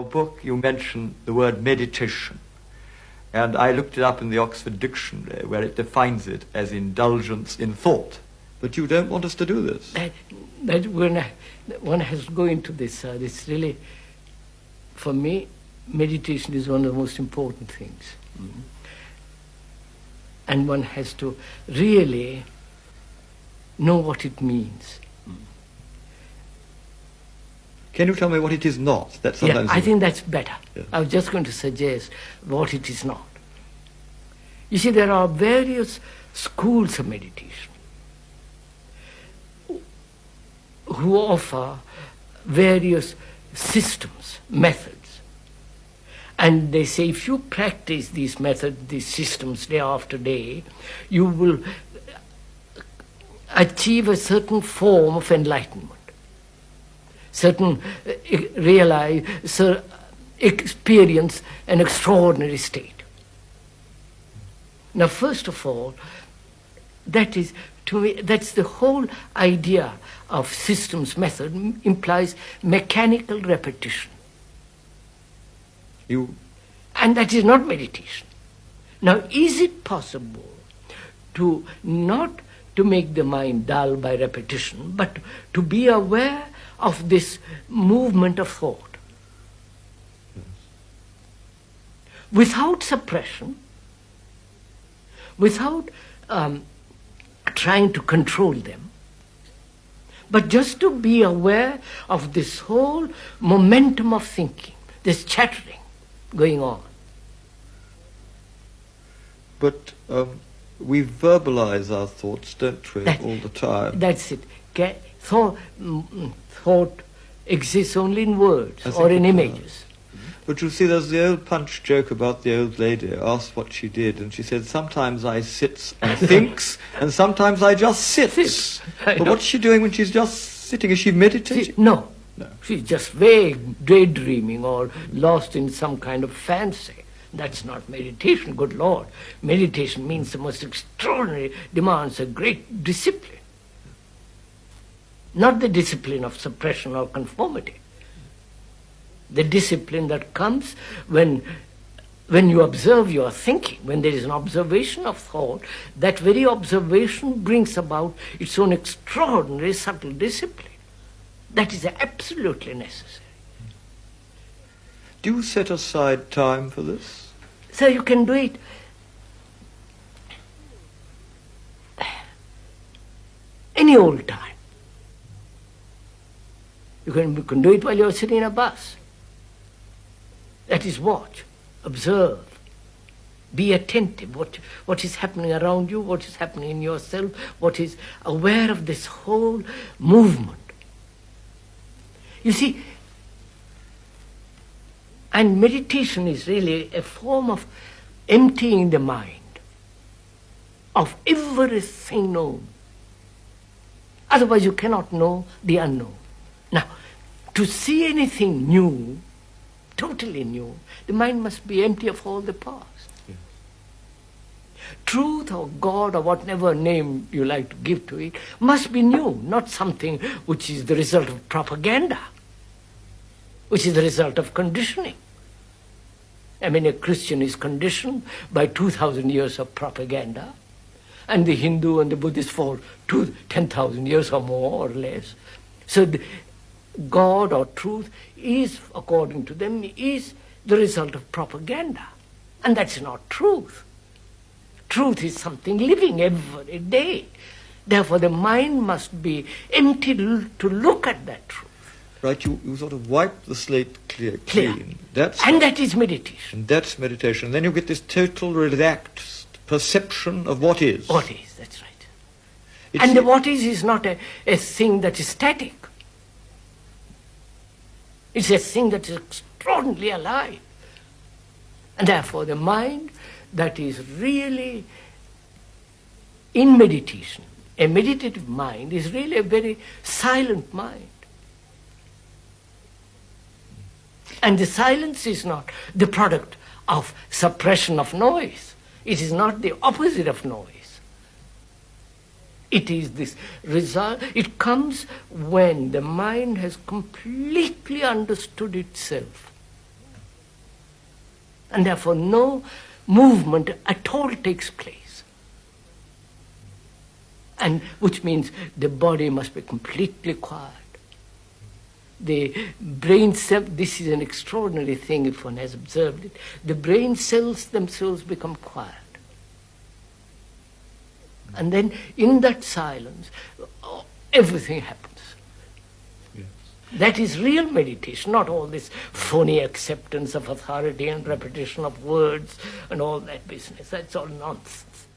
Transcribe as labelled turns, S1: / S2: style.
S1: your book, you mention the word meditation. And I looked it up in the Oxford Dictionary, where it defines it as indulgence in thought. But you don't want us to do this.
S2: That when one has to go into this, this really, for me, meditation is one of the most important things. Mm-hmm. And one has to really know what it means.
S1: Can you tell me what it is not? That sometimes
S2: I think that's better.
S1: Yeah.
S2: I was just going to suggest what it is not. You see, there are various schools of meditation who offer various systems, methods. And they say if you practice these methods, these systems day after day, you will achieve a certain form of enlightenment. Certain experience an extraordinary state. Now, first of all, that is, to me, that's the whole idea of systems method implies mechanical repetition. And that is not meditation. Now, is it possible to not to make the mind dull by repetition, but to be aware of this movement of thought?
S1: Yes.
S2: Without suppression, without trying to control them, but just to be aware of this whole momentum of thinking, this chattering going on.
S1: But we verbalize our thoughts, don't we, all the time?
S2: That's it. Thought exists only in words or in images.
S1: But you see, there's the old Punch joke about the old lady asked what she did, and she said, sometimes I sits and thinks, and sometimes I just sits. But what's she doing when she's just sitting? Is she meditating?
S2: No. She's just vague, daydreaming or lost in some kind of fancy. That's not meditation, good Lord. Meditation means the most extraordinary, demands a great discipline. Not the discipline of suppression or conformity. The discipline that comes when you observe your thinking, when there is an observation of thought, that very observation brings about its own extraordinary subtle discipline. That is absolutely necessary.
S1: Do you set aside time for this?
S2: So you can do it any old time. You can do it while you're sitting in a bus. That is, watch, observe, be attentive. What is happening around you, what is happening in yourself, what is aware of this whole movement. You see, and meditation is really a form of emptying the mind of everything known. Otherwise you cannot know the unknown. Now, to see anything new, totally new, the mind must be empty of all the past.
S1: Yes.
S2: Truth or God or whatever name you like to give to it must be new, not something which is the result of propaganda, which is the result of conditioning. I mean, a Christian is conditioned by 2,000 years of propaganda, and the Hindu and the Buddhist for 10,000 years or more or less. So God or truth is, according to them, is the result of propaganda. And that's not truth. Truth is something living every day. Therefore, the mind must be empty to look at that truth.
S1: Right, you sort of wipe the slate clean.
S2: That is meditation.
S1: And that's meditation. And then you get this total relaxed perception of what is.
S2: What is, that's right. And the what is not a thing that is static. It's a thing that is extraordinarily alive. And therefore the mind that is really in meditation, a meditative mind, is really a very silent mind. And the silence is not the product of suppression of noise. It is not the opposite of noise. It is this result. It comes when the mind has completely understood itself And therefore no movement at all takes place. And which means the body must be completely quiet. The brain cell, this is an extraordinary thing if one has observed it, the brain cells themselves become quiet. And then in that silence, everything happens.
S1: Yes.
S2: That is real meditation, not all this phony acceptance of authority and repetition of words and all that business. That's all nonsense.